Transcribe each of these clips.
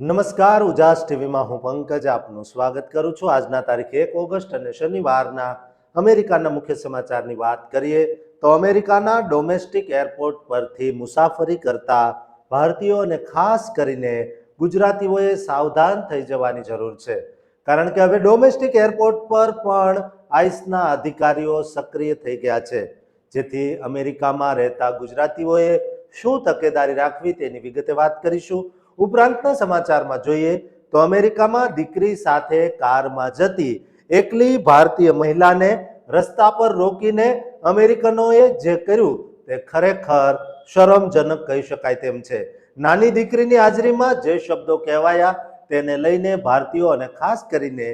નમસ્કાર, ઉજાસ ટીવીમાં હું પંકજ આપનું સ્વાગત કરું છું। આજના તારીખ 1 ઓગસ્ટ અને શનિવારના અમેરિકાના મુખ્ય સમાચારની વાત કરીએ તો અમેરિકાના ડોમેસ્ટિક એરપોર્ટ પરથી મુસાફરી કરતા ભારતીયો અને ખાસ કરીને ગુજરાતીઓએ સાવધાન થઈ જવાની જરૂર છે, કારણ કે હવે ડોમેસ્ટિક એરપોર્ટ પર પણ આઈસના અધિકારીઓ સક્રિય થઈ ગયા છે, જેથી અમેરિકામાં રહેતા ગુજરાતીઓએ શું તકેદારી રાખવી તેની વિગતે વાત કરીશું। ઉપરાંતના સમાચારમાં જોઈએ તો અમેરિકામાં દીકરી સાથે કારમાં જતી એકલી ભારતીય મહિલાને રસ્તા પર રોકીને અમેરિકનોએ જે કર્યું તે ખરેખર શરમજનક કહી શકાય તેમ છે। નાની દીકરીની હાજરીમાં જે શબ્દો કહેવાયા તેને લઈને ભારતીયો અને ખાસ કરીને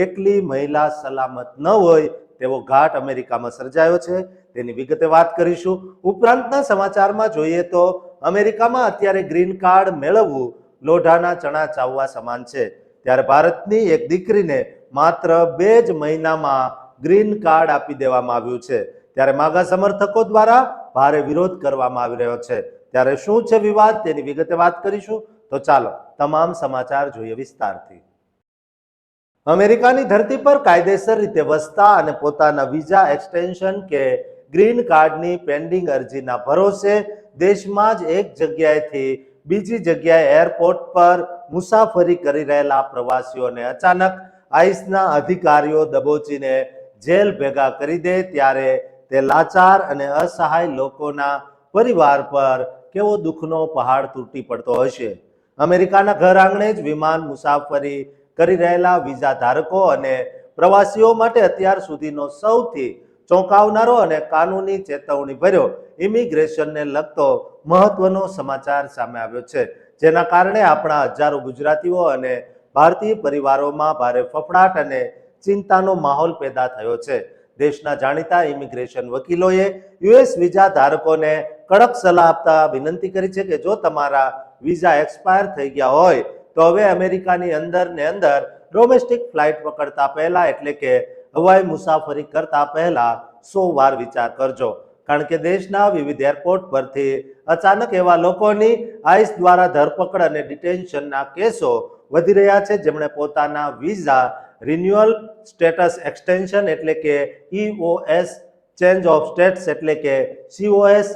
એકલી મહિલા સલામત ન હોય તેવો ઘાટ અમેરિકામાં સર્જાયો છે, તેની વિગતે વાત કરીશું। ઉપરાંતના સમાચારમાં જોઈએ તો અમેરિકામાં અત્યારે ગ્રીન કાર્ડ મેળવવું લોઢાના ચણા ચાવવા સમાન છે, ત્યારે ભારતની એક દીકરીને માત્ર 2 જ મહિનામાં ગ્રીન કાર્ડ આપી દેવામાં આવ્યું છે, ત્યારે માગા સમર્થકો દ્વારા ભારે વિરોધ કરવામાં આવી રહ્યો છે। ત્યારે શું છે વિવાદ તેની વિગતે વાત કરીશું, તો ચાલો તમામ સમાચાર જોઈએ વિસ્તારથી। અમેરિકાની ધરતી પર કાયદેસર રીતે વસતા અને પોતાના વિઝા એક્સટેન્શન કે ગ્રીન કાર્ડની પેન્ડિંગ અરજીના ભરોસે દેશમાં જ એક જગ્યાએથી બીજી જગ્યાએ એરપોર્ટ પર મુસાફરી કરી રહેલા પ્રવાસીઓને અચાનક આઈસના અધિકારીઓ દબોચીને જેલ ભેગા કરી દે ત્યારે તે લાચાર અને અસહાય લોકોના પરિવાર પર કેવો દુઃખનો પહાડ તૂટી પડતો હશે। અમેરિકાના ઘર આંગણે જ વિમાન મુસાફરી કરી રહેલા વિઝા ધારકો અને પ્રવાસીઓ માટે અત્યાર સુધીનો સૌથી ચોંકાવનારો અને કાનૂની ચેતવણી ભર્યો ઇમિગ્રેશનને લગતો મહત્વનો સમાચાર સામે આવ્યો છે, જેના કારણે આપણા હજારો ગુજરાતીઓ અને ભારતીય પરિવારોમાં ભારે ફફડાટ અને ચિંતાનો માહોલ પેદા થયો છે। દેશના જાણીતા ઇમિગ્રેશન વકીલોએ યુએસ વિઝા ધારકોને કડક સલાહ આપતા વિનંતી કરી છે કે જો તમારા વિઝા એક્સપાયર થઈ ગયા હોય તો હવે અમેરિકાની અંદર ડોમેસ્ટિક ફ્લાઇટ પકડતા પહેલા એટલે કે હવાઈ મુસાફરી કરતા પહેલા 100 વાર વિચાર કરજો, કારણ કે દેશના વિવિધ એરપોર્ટ પરથી અચાનક એવા લોકોની આઈસ દ્વારા ધરપકડ અને ડિટેન્શનના કેસો વધી રહ્યા છે, જેમણે પોતાના વિઝા રિન્યુઅલ સ્ટેટસ એક્સટેન્શન એટલે કે EOS, ચેન્જ ઓફ સ્ટેટસ એટલે કે COS,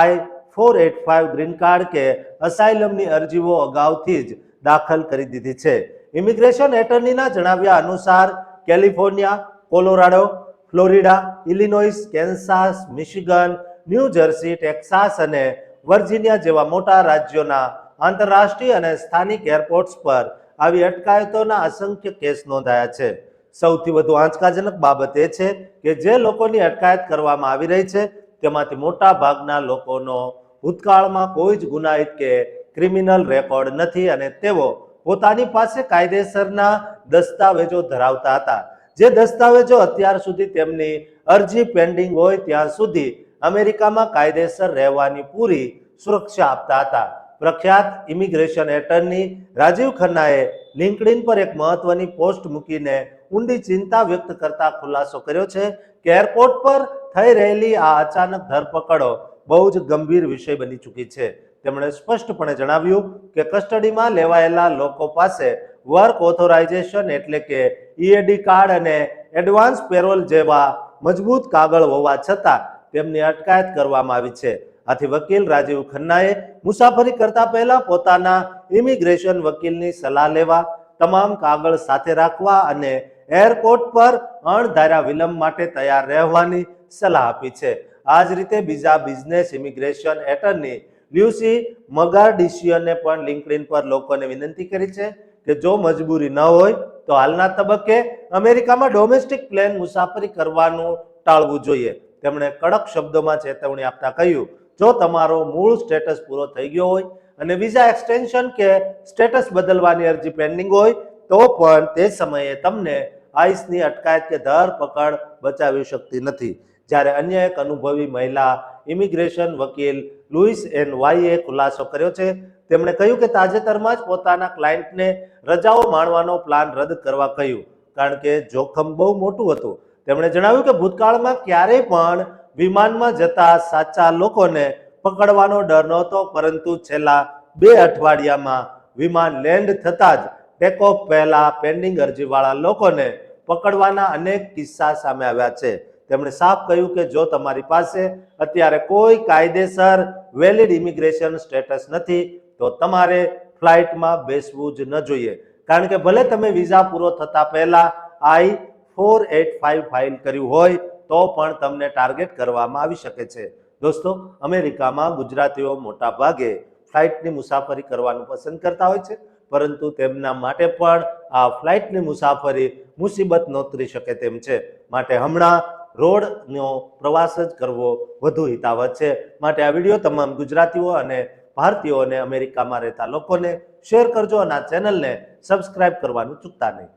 I-485 ગ્રીન કાર્ડ કે અસાઇલમની અરજીઓ અગાઉથી જ દાખલ કરી દીધી છે। ઇમિગ્રેશન એટર્નીના જણાવ્યા અનુસાર California, Colorado, Florida, Illinois, Kansas, Michigan, New Jersey, Texas અને વર્જિનિયા જેવા મોટા રાજ્યોના આંતરરાષ્ટ્રીય અને સ્થાનિક એરપોર્ટ્સ પર આવી અટકાયતોના અસંખ્ય કેસ નોંધાયા છે। સૌથી વધુ આંચકાજનક બાબત એ છે કે જે લોકોની અટકાયત કરવામાં આવી રહી છે તેમાંથી મોટા ભાગના લોકોનો ભૂતકાળમાં કોઈ જ ગુનાહિત કે ક્રિમિનલ રેકોર્ડ નથી અને તેઓ પોતાની પાસે કાયદેસરના દસ્તાવેજો ધરાવતા હતા, જે દસ્તાવેજો અત્યાર સુધી તેમની અરજી પેન્ડિંગ હોય ત્યાં સુધી અમેરિકામાં કાયદેસર રહેવાની પૂરી સુરક્ષા આપતા હતા। પ્રખ્યાત ઇમિગ્રેશન એટર્ની રાજીવ ખન્નાએ લિંક્ડઇન પર એક મહત્વની પોસ્ટ મૂકીને ઊંડી ચિંતા વ્યક્ત કરતા ખુલાસો કર્યો છે કે એરપોર્ટ પર થઈ રહેલી આ અચાનક ધરપકડો બહુ જ ગંભીર વિષય બની ચૂકી છે। તેમણે સ્પષ્ટપણે જણાવ્યું કે કસ્ટડીમાં લેવાયેલા લોકો પાસે વર્ક ઓથોરાઇઝેશન એટલે કે EAD કાર્ડ અને એડવાન્સ પેરોલ જેવા મજબૂત કાગળ હોવા છતાં તેમની અટકાયત કરવામાં આવી છે। આથી વકીલ રાજીવ ખન્નાએ મુસાફરી કરતા પહેલા પોતાના ઇમિગ્રેશન વકીલની સલાહ લેવા, તમામ કાગળ સાથે રાખવા અને એરપોર્ટ પર અણધાર્યા વિલંબ માટે તૈયાર રહેવાની સલાહ આપી છે। આ જ રીતે બીજા બિઝનેસ ઇમિગ્રેશન એટર્ની લ્યુસી મગાર્ડિશિયને પણ લિંક્ડઇન પર લોકોને વિનંતી કરી છે કે જો મજબૂરી ન હોય તો હાલના તબક્કે અમેરિકામાં ડોમેસ્ટિક પ્લેન મુસાફરી કરવાનું ટાળવું જોઈએ। તેમણે કડક શબ્દોમાં ચેતવણી આપતા કહ્યું, જો તમારો મૂળ સ્ટેટસ પૂરો થઈ ગયો હોય અને વિઝા એક્સટેન્શન કે સ્ટેટસ બદલવાની અરજી પેન્ડિંગ હોય તો પણ તે સમયે તમને આઈસની અટકાયત કે ધરપકડ બચાવી શકતી નથી। જ્યારે અન્ય એક અનુભવી મહિલા ઇમિગ્રેશન વકીલ લુઇસ એન વાઈએ ખુલાસો કર્યો છે। તેમણે કહ્યું કે તાજેતરમાં જ પોતાના ક્લાયન્ટને રજાઓ માણવાનો પ્લાન રદ કરવા કહ્યું, કારણ કે જોખમ બહુ મોટું હતું। તેમણે જણાવ્યું કે ભૂતકાળમાં ક્યારેય પણ વિમાનમાં જતા સાચા લોકોને પકડવાનો ડર નહોતો, પરંતુ છેલ્લા 2 અઠવાડિયામાં વિમાન લેન્ડ થતા જ ટેક ઓફ પહેલા પેન્ડિંગ અરજીવાળા લોકોને પકડવાના અનેક કિસ્સા સામે આવ્યા છે. તેમણે સાફ કહ્યું કે જો તમારી પાસે અત્યારે કોઈ કાયદેસર વેલિડ ઇમિગ્રેશન સ્ટેટસ નથી તો તમારે ફ્લાઇટમાં બેસવું જ ન જોઈએ, કારણ કે ભલે તમે વિઝા પૂરો થતા પહેલા I-485 ફાઇલ કર્યું હોય તો પણ તમને ટાર્ગેટ કરવામાં આવી શકે છે. દોસ્તો, અમેરિકામાં ગુજરાતીઓ મોટા ભાગે ફ્લાઇટની મુસાફરી કરવાનું પસંદ કરતા હોય છે, પરંતુ તેમના માટે પણ આ ફ્લાઇટની મુસાફરી મુસીબત નોતરી શકે તેમ છે. માટે હમણાં રોડનો પ્રવાસ જ કરવો વધુ હિતાવહ છે. માટે આ વિડીયો તમામ ગુજરાતીઓ અને ભારતીયોને અમેરિકામાં રહેતા લોકોને શેર કરજો અને આ ચેનલને સબસ્ક્રાઇબ કરવાનું ચૂકતા નહીં.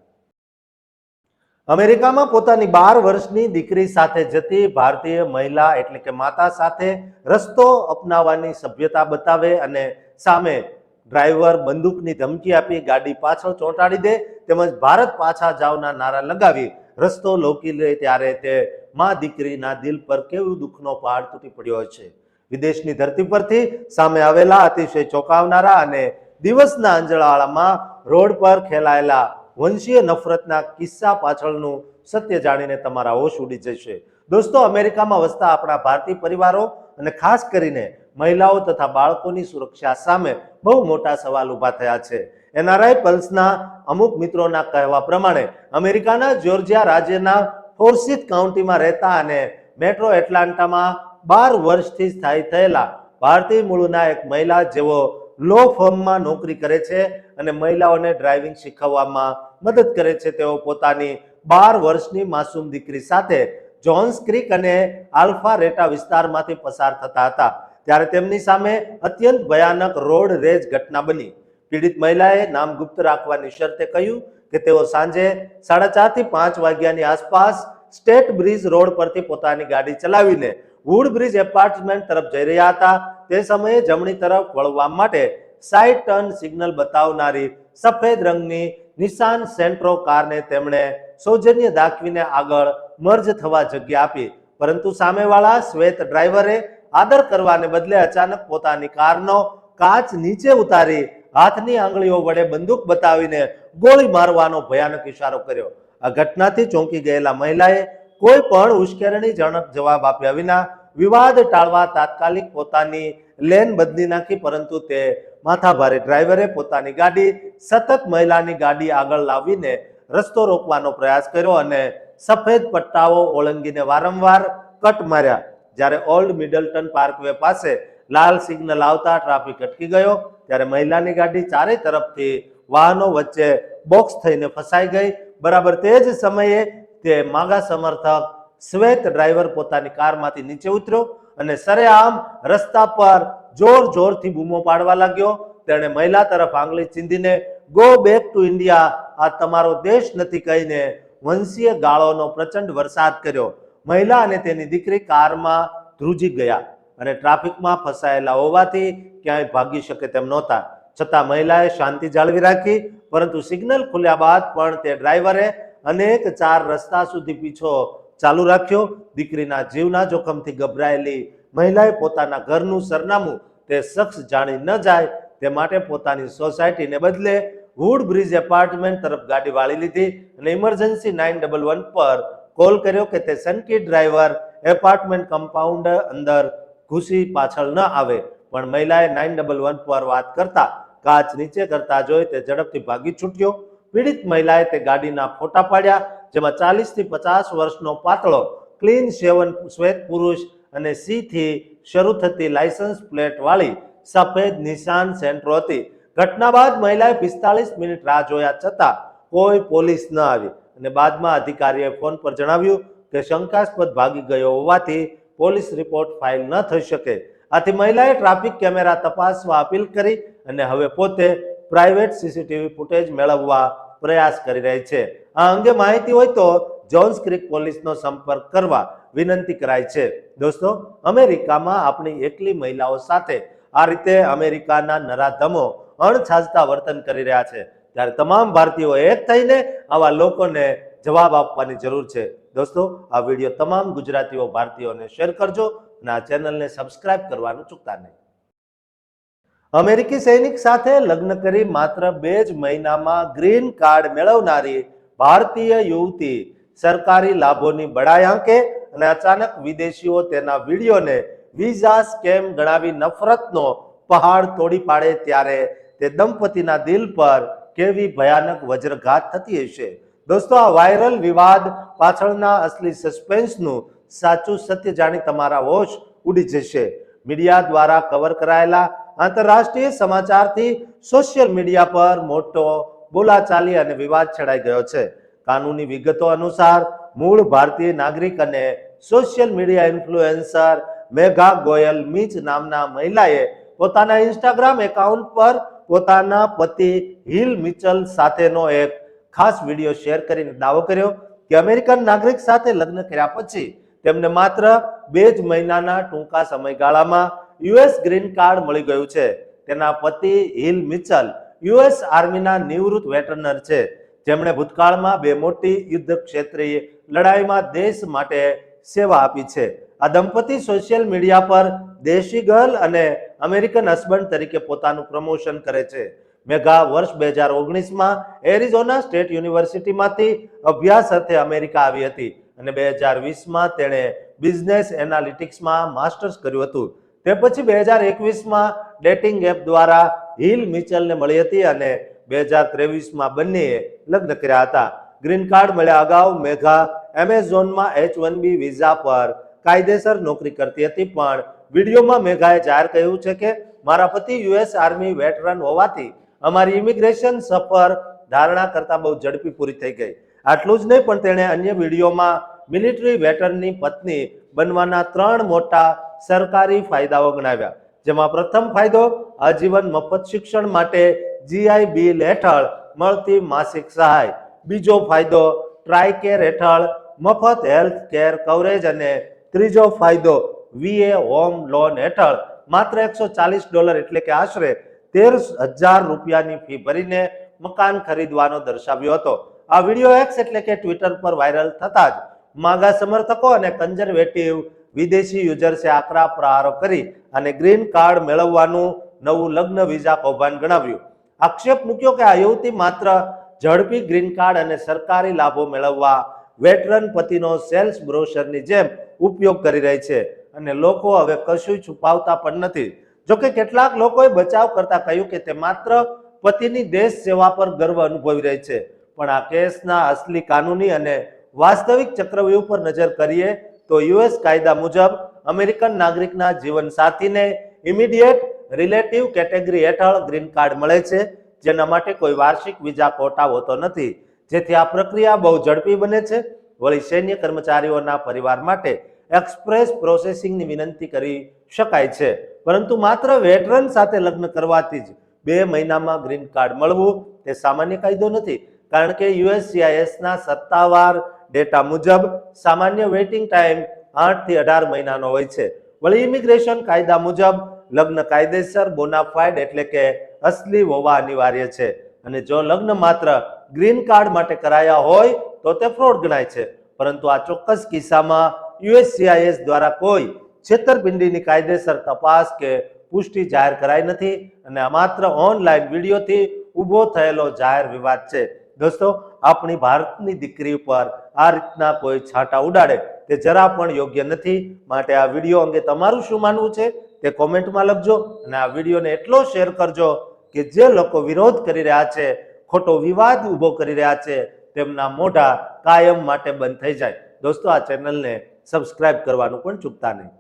અમેરિકામાં પોતાની 12 વર્ષની દીકરી સાથે જતી ભારતીય મહિલા એટલે કે માતા સાથે રસ્તો અપનાવવાની સભ્યતા બતાવે અને સામે ડ્રાઈવર બંદૂકની ધમકી આપી ગાડી પાછળ ચોંટાડી દે તેમજ ભારત પાછા જાવના નારા લગાવી રસ્તો લોકી લે ત્યારે તે મા દીકરીના દિલ પર કેવું દુઃખનો પહાડ તૂટી પડ્યો હોય છે. વિદેશની ધરતી પરથી સામે આવેલા અતિશય ચોંકાવનારા અને દિવસના અંજવાળામાં રોડ પર ખેલાયેલા વંશીય નફરતના કિસ્સા પાછળનું સત્ય જાણીને તમારા હોશ ઉડી જશે. દોસ્તો, અમેરિકામાં વસતા આપણા ભારતીય પરિવારો અને ખાસ કરીને મહિલાઓ તથા બાળકોની સુરક્ષા સામે બહુ મોટા સવાલ ઊભા થયા છે. NRI પલ્સના અમુક મિત્રોના કહેવા પ્રમાણે અમેરિકાના જ્યોર્જિયા રાજ્યના ફોર્સિથ કાઉન્ટીમાં રહેતા અને મેટ્રો એટલાન્ટામાં 12 વર્ષથી સ્થાયી થયેલા ભારતીય મૂળના એક મહિલા જેઓ લો ફર્મમાં નોકરી કરે છે અને મહિલાઓને ડ્રાઇવિંગ શીખવવામાં મદદ કરે છે, તેઓ પોતાની 12 વર્ષની માસૂમ દીકરી સાથે જોન્સ ક્રીક અને આલ્ફા રેટા વિસ્તારમાંથી પસાર થતા હતા ત્યારે તેમની સામે અત્યંત ભયાનક રોડ રેજ ઘટના બની. પીડિત મહિલાએ નામ ગુપ્ત રાખવાની શરતે કહ્યું કે તેઓ સાંજે 4:30 થી 5 વાગ્યાની આસપાસ સ્ટેટ બ્રિજ રોડ પરથી પોતાની ગાડી ચલાવીને વુડ બ્રિજ એપાર્ટમેન્ટ તરફ જઈ રહ્યા હતા. તે સમયે જમણી તરફ વળવા માટે સાઇડ ટર્ન સિગ્નલ બતાવનારી સફેદ રંગની નિસાન સેન્ટ્રો કારને તેમણે સૌજન્ય દાખવીને આગળ મર્જ થવા જગ્યા આપી, પરંતુ સામેવાળા શ્વેત ડ્રાઈવરે આદર કરવાને બદલે અચાનક પોતાની કારનો કાચ નીચે ઉતારી હાથની આંગળીઓ વડે બંદૂક બતાવીને ગોળી મારવાનો ભયાનક ઇશારો કર્યો. આ ઘટનાથી ચોંકી ગયેલા મહિલાએ કોઈ પણ ઉશ્કેરણીજનક જવાબ આપ્યા વિના વિવાદ ટાળવા તાત્કાલિક પોતાની લેન બદલી નાખી, પરંતુ તે માથાભારે ડ્રાઈવરે પોતાની ગાડી સતત મહિલાની ગાડી આગળ લાવીને રસ્તો રોકવાનો પ્રયાસ કર્યો અને સફેદ પટ્ટાઓ ઓળંગીને વારંવાર કટ માર્યા. જ્યારે ઓલ્ડ મિડલટન પાર્કવે પાસે લાલ સિગ્નલ આવતા ટ્રાફિક અટકી ગયો ત્યારે મહિલાની ગાડી ચારે તરફથી વાહનો વચ્ચે બોક્સ થઈને ફસાઈ ગઈ. બરાબર તે જ સમયે તે માગા સમર્થક શ્વેત ડ્રાઈવર પોતાની કારમાંથી નીચે ઉતર્યો અને સરેઆમ રસ્તા પર જોરથી બૂમો પાડવા લાગ્યો. તેણે મહિલા તરફ આંગળી ચીંધીને ગો બેક ટુ ઇન્ડિયા, આ તમારો દેશ નથી કહીને વંશીય ગાળોનો પ્રચંડ વરસાદ કર્યો. મહિલા અને તેની દીકરી કારમાં ધ્રુજી ગયા અને ટ્રાફિકમાં ફસાયેલા હોવાથી ક્યાંય ભાગી શકે તેમ નહોતા. છતાં મહિલાએ શાંતિ જાળવી રાખી, પરંતુ સિગ્નલ ખુલ્યા બાદ પણ તે ડ્રાઈવરે અનેક 4 રસ્તા સુધી પીછો ચાલુ રાખ્યો. દીકરીના જીવના જોખમથી ગભરાયેલી મહિલાએ પોતાના ઘરનું સરનામું તે શખ્સ જાણી ન જાય તે માટે પોતાની સોસાયટીને બદલે વુડ બ્રિજ એપાર્ટમેન્ટ તરફ ગાડી વાળી લીધી અને ઇમરજન્સી 911 પર કોલ કર્યો કે તે સનકી ડ્રાઈવર એપાર્ટમેન્ટ કમ્પાઉન્ડ અંદર ઘૂસી પાછળ ન આવે. પણ મહિલાએ 911 પર વાત કરતા કાચ નીચે કરતા જોઈ તે ઝડપથી ભાગી છૂટ્યો. પીડિત મહિલાએ તે ગાડીના ફોટા પાડ્યા, જેમાં 40 થી 50 વર્ષનો પાતળો ક્લીન શેવન શ્વેત પુરુષ અને સી થી શરૂ થતી લાયસન્સ પ્લેટ વાળી સફેદ નિશાન સેન્ટ્રો હતી. ઘટના બાદ મહિલાએ 45 મિનિટ રાહ જોયા છતાં કોઈ પોલીસ ન આવી અને બાદમાં અધિકારીએ ફોન પર જણાવ્યું કે શંકાસ્પદ ભાગી ગયો હોવાથી પોલીસ રિપોર્ટ ફાઇલ ન થઈ શકે. આથી મહિલાએ ટ્રાફિક કેમેરા તપાસવા અપીલ કરી અને હવે પોતે પ્રાઇવેટ સીસીટીવી ફૂટેજ મેળવવા પ્રયાસ કરી રહી છે. આ અંગે માહિતી હોય તો જોન્સ ક્રીક પોલીસનો સંપર્ક કરવા વિનંતી કરાઈ છે. દોસ્તો, અમેરિકામાં આપણી એકલી મહિલાઓ સાથે આ રીતે અમેરિકાના નરાધમો અણછાજતા વર્તન કરી રહ્યા છે ત્યારે તમામ ભારતીયો એક થઈને આવા લોકોને જવાબ આપવાની જરૂર છે. દોસ્તો, આ વિડીયો તમામ ગુજરાતીઓ ભારતીયોને શેર કરજો અને આ ચેનલને સબસ્ક્રાઇબ કરવાનું ચૂકતા નહીં. અમેરિકી સૈનિક સાથે લગ્ન કરી માત્ર 2 જ મહિનામાં ગ્રીન કાર્ડ મેળવનારી ભારતીય યુવતી સરકારી લાભોની બડાઈ આંકે અને અચાનક વિદેશીઓ તેના વિડીયોને વિઝા સ્કેમ ગણાવી નફરતનો પહાડ તોડી પાડે ત્યારે તે દંપતીના દિલ પર કેવી ભયાનક વજ્રઘાત થતી હશે. દોસ્તો, આ વાયરલ વિવાદ પાછળના અસલી સસ્પેન્સનું સાચું સત્ય જાણી તમારા હોશ ઉડી જશે. મીડિયા દ્વારા કવર કરાયેલા આંતરરાષ્ટ્રીય સમાચારથી સોશિયલ મીડિયા પર મોટો બોલાચાલી અને વિવાદ છેડાઈ ગયો છે. કાનૂની વિગતો અનુસાર મૂળ ભારતીય નાગરિક અને સોશિયલ મીડિયા ઇન્ફ્લુએન્સર મેઘા ગોયલ મીચ નામના મહિલાએ પોતાના ઇન્સ્ટાગ્રામ એકાઉન્ટ પર પોતાના પતિ હિલ મિચલ સાથેનો એક ખાસ વિડીયો શેર કરીને દાવો કર્યો કે અમેરિકન નાગરિક સાથે લગ્ન કર્યા પછી તેમને માત્ર 2 જ મહિનાના ટૂંકા સમયગાળામાં યુએસ ગ્રીન કાર્ડ મળી ગયું છે. તેના પતિ હિલ મિચલ યુએસ આર્મીના નિવૃત્ત વેટરનર છે, જેમણે ભૂતકાળમાં 2 મોટી યુદ્ધ ક્ષેત્રીય લડાઈમાં દેશ માટે સેવા આપી છે. આ દંપતી સોશિયલ મીડિયા પર દેશી ગર્લ અને અમેરિકન હસબન્ડ તરીકે પોતાનું પ્રમોશન કરે છે. મેઘા વર્ષ 2019માં એરિઝોના સ્ટેટ યુનિવર્સિટીમાંથી અભ્યાસ અર્થે અમેરિકા આવી હતી અને 2020માં તેણે બિઝનેસ એનાલિટિક્સમાં માસ્ટર્સ કર્યું હતું. તે પછી 2021માં ડેટિંગ એપ દ્વારા હિલ મિચલને મળી હતી અને 2023માં બંનેએ લગ્ન કર્યા હતા. ગ્રીન કાર્ડ મળ્યા અગાઉ મેઘા એમેઝોનમાં H1B વિઝા પર કાયદેસર નોકરી કરતી હતી, પણ વિડીયોમાં મેઘાએ જાહેર કહ્યું છે કે મારા પતિ યુએસ આર્મી વેટરન હોવાથી અમારી ઇમિગ્રેશન સફર ધારણા કરતા બહુ ઝડપી પૂરી થઈ ગઈ. આટલું જ નહીં, પણ તેણે અન્ય વિડીયોમાં મિલિટરી વેટરની પત્ની બનવાના 3 મોટા સરકારી ફાયદાઓ ગણાવ્યા, જેમાં પ્રથમ ફાયદો આજીવન મફત શિક્ષણ માટે GI બિલ હેઠળ મળતી માસિક સહાય, બીજો ફાયદો ટ્રાયકેર હેઠળ મફત હેલ્થ કેર કવરેજ અને ત્રીજો ફાયદો VA હોમ લોન હેઠળ માત્ર $140 એટલે કે આશરે 13,000 રૂપિયાની ફી ભરીને મકાન ખરીદવાનો દર્શાવ્યો હતો. આ વિડીયો એક્સ એટલે કે ટ્વિટર પર વાયરલ થતા જ માગા સમર્થકો અને કન્ઝર્વેટિવ વિદેશી યુઝર્સે આકરા પ્રહારો કરી અને ગ્રીન કાર્ડ મેળવવાનું નવું લગ્ન વિઝા કૌભાંડ ગણાવ્યું. આક્ષેપ મૂક્યો કે આ યુવતી માત્ર ઝડપી ગ્રીન કાર્ડ અને સરકારી લાભો મેળવવા વેટરન પતિનો સેલ્સ બ્રોશરની જેમ ઉપયોગ કરી રહી છે અને લોકો હવે કશું છુપાવતા પણ નથી. જોકે કેટલાક લોકોએ બચાવ કરતા કહ્યું કે તે માત્ર પતિની દેશ સેવા પર ગર્વ અનુભવી રહી છે, પણ આ કેસના અસલી કાનૂની અને વાસ્તવિક ચક્રવ્યૂહ પર નજર કરીએ તો યુએસ કાયદા મુજબ અમેરિકન નાગરિકના જીવનસાથીને ઇમિડિયેટ રિલેટિવ કેટેગરી હેઠળ ગ્રીન કાર્ડ મળે છે, જેના માટે કોઈ વાર્ષિક વિઝા કોટા હોતો નથી, જેથી આ પ્રક્રિયા બહુ ઝડપી બને છે. વળી સૈન્ય કર્મચારીઓના પરિવાર માટે એક્સપ્રેસ પ્રોસેસિંગની વિનંતી કરી શકાય છે, પરંતુ માત્ર વેટરન સાથે લગ્ન કરવાથી જ 2 મહિનામાં ગ્રીન કાર્ડ મળવું તે સામાન્ય કાયદો નથી, કારણ કે USCISના સત્તાવાર ડેટા મુજબ સામાન્ય વેઇટિંગ ટાઈમ 8 થી 18 મહિનાનો હોય છે. વળી ઇમિગ્રેશન કાયદા મુજબ લગ્ન કાયદેસર બોનાફાઇડ એટલે કે અસલી હોવા અનિવાર્ય છે, અને જો લગ્ન માત્ર ગ્રીન કાર્ડ માટે કરાયા હોય તો તે ફ્રોડ ગણાય છે. પરંતુ આ ચોક્કસ કિસ્સામાં USCIS દ્વારા કોઈ છેતરપિંડીની કાયદેસર તપાસ કે પુષ્ટિ જાહેર કરાઈ નથી અને આ માત્ર ઓનલાઈન વિડીયોથી ઊભો થયેલો જાહેર વિવાદ છે. દોસ્તો, આપણી ભારતની દીકરી ઉપર આ રીતના કોઈ છાંટા ઉડાડે તે જરા પણ યોગ્ય નથી. માટે આ વિડીયો અંગે તમારું શું માનવું છે તે કોમેન્ટમાં લખજો અને આ વિડીયોને એટલો શેર કરજો કે જે લોકો વિરોધ કરી રહ્યા છે, ખોટો વિવાદ ઊભો કરી રહ્યા છે, તેમના મોઢા કાયમ માટે બંધ થઈ જાય. દોસ્તો, આ ચેનલને સબસ્ક્રાઇબ કરવાનું પણ ચૂકતા નહીં.